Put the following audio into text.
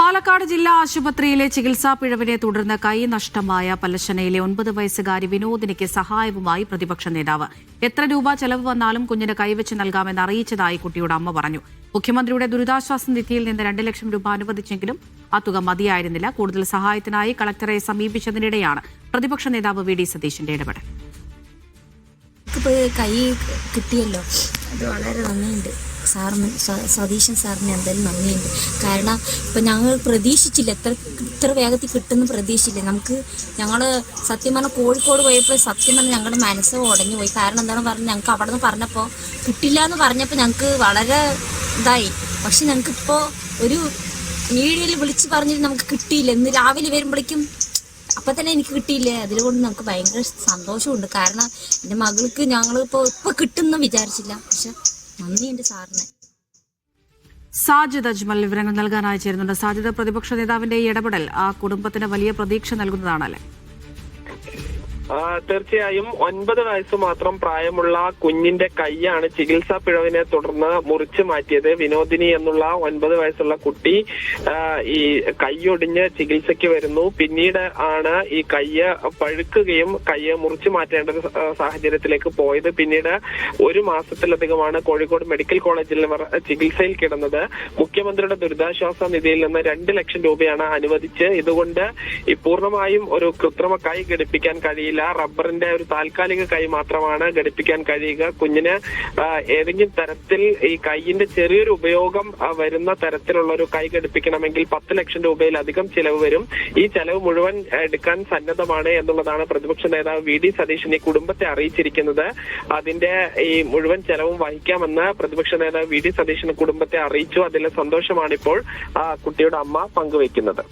പാലക്കാട് ജില്ലാ ആശുപത്രിയിലെ ചികിത്സാ പിഴവിനെ തുടർന്ന് കൈ നഷ്ടമായ പല്ലശ്ശനയിലെ 9 വയസ്സുകാരി വിനോദിനിക്ക് സഹായവുമായി പ്രതിപക്ഷ നേതാവ്. എത്ര രൂപ ചെലവ് വന്നാലും കുഞ്ഞിന് കൈവച്ച് നൽകാമെന്ന് അറിയിച്ചതായി കുട്ടിയുടെ അമ്മ പറഞ്ഞു. മുഖ്യമന്ത്രിയുടെ ദുരിതാശ്വാസ നിധിയിൽ നിന്ന് 2 ലക്ഷം രൂപ അനുവദിച്ചെങ്കിലും ആ തുക മതിയായിരുന്നില്ല. കൂടുതൽ സഹായത്തിനായി കളക്ടറെ സമീപിച്ചതിനിടെയാണ് പ്രതിപക്ഷ നേതാവ് വി.ഡി. സതീശന്റെ ഇടപെടൽ. കൈ കിട്ടിയല്ലോ, അത് വളരെ നന്ദിയുണ്ട് സാറിന്, സതീശൻ സാറിന് എന്തായാലും നന്ദിയുണ്ട്. കാരണം ഇപ്പം ഞങ്ങൾ പ്രതീക്ഷിച്ചില്ല, ഇത്ര വേഗത്തിൽ കിട്ടുമെന്ന് പ്രതീക്ഷിച്ചില്ല. ഞങ്ങൾ സത്യം പറഞ്ഞാൽ കോഴിക്കോട് പോയപ്പോൾ സത്യം പറഞ്ഞാൽ ഞങ്ങളുടെ മനസ്സ് ഉടഞ്ഞു പോയി. കാരണം എന്താണെന്ന് പറഞ്ഞാൽ ഞങ്ങൾക്ക് അവിടെ നിന്ന് പറഞ്ഞപ്പോൾ കിട്ടില്ല എന്ന് പറഞ്ഞപ്പോൾ ഞങ്ങൾക്ക് വളരെ ഇതായി. പക്ഷെ ഞങ്ങൾക്കിപ്പോൾ ഒരു മീഡിയയിൽ വിളിച്ച് പറഞ്ഞിട്ട് നമുക്ക് കിട്ടിയില്ല. ഇന്ന് രാവിലെ വരുമ്പോഴേക്കും അപ്പം തന്നെ എനിക്ക് കിട്ടിയില്ലേ. അതിലുകൊണ്ട് നമുക്ക് ഭയങ്കര സന്തോഷമുണ്ട്. കാരണം എൻ്റെ മകൾക്ക് ഞങ്ങളിപ്പോൾ കിട്ടുമെന്ന് വിചാരിച്ചില്ല. പക്ഷെ നന്ദിയുണ്ട് സാറിന്. സാജിദ് അജ്മൽ വിവരങ്ങൾ നൽകാനായി ചേരുന്നുണ്ട്. സാജിദ്, പ്രതിപക്ഷ നേതാവിന്റെ ഈ ഇടപെടൽ ആ കുടുംബത്തിന് വലിയ പ്രതീക്ഷ നൽകുന്നതാണല്ലേ? തീർച്ചയായും 9 വയസ്സ് മാത്രം പ്രായമുള്ള കുഞ്ഞിന്റെ കൈയാണ് ചികിത്സാ പിഴവിനെ തുടർന്ന് മുറിച്ചു മാറ്റിയത്. വിനോദിനി എന്നുള്ള 9 വയസ്സുള്ള കുട്ടി ഈ കൈയൊടിഞ്ഞ് ചികിത്സയ്ക്ക് വരുന്നു. പിന്നീട് ആണ് ഈ കയ്യ് പഴുക്കുകയും കയ്യ് മുറിച്ചു മാറ്റേണ്ട ഒരു സാഹചര്യത്തിലേക്ക് പോയത്. പിന്നീട് 1 മാസത്തിലധികമാണ് കോഴിക്കോട് മെഡിക്കൽ കോളേജിൽ ചികിത്സയിൽ കിടന്നത്. മുഖ്യമന്ത്രിയുടെ ദുരിതാശ്വാസ നിധിയിൽ നിന്ന് 2 ലക്ഷം രൂപയാണ് അനുവദിച്ച്. ഇതുകൊണ്ട് ഈ പൂർണ്ണമായും ഒരു കൃത്രിമ കൈ ഘടിപ്പിക്കാൻ കഴിയില്ല. റബ്ബറിന്റെ ഒരു താൽക്കാലിക കൈ മാത്രമാണ് ഘടിപ്പിക്കാൻ കഴിയുക. കുഞ്ഞിന് ഏതെങ്കിലും തരത്തിൽ ഈ കൈയിന്റെ ചെറിയൊരു ഉപയോഗം വരുന്ന തരത്തിലുള്ള ഒരു കൈ ഘടിപ്പിക്കണമെങ്കിൽ 10 ലക്ഷം രൂപയിലധികം ചിലവ് വരും. ഈ ചെലവ് മുഴുവൻ എടുക്കാൻ സന്നദ്ധമാണ് എന്നുള്ളതാണ് പ്രതിപക്ഷ നേതാവ് വി.ഡി. സതീശൻ ഈ കുടുംബത്തെ അറിയിച്ചിരിക്കുന്നത്. അതിന്റെ ഈ മുഴുവൻ ചെലവും വഹിക്കാമെന്ന് പ്രതിപക്ഷ നേതാവ് വി.ഡി. സതീശൻ കുടുംബത്തെ അറിയിച്ചു. അതിലെ സന്തോഷമാണിപ്പോൾ കുട്ടിയുടെ അമ്മ പങ്കുവയ്ക്കുന്നത്.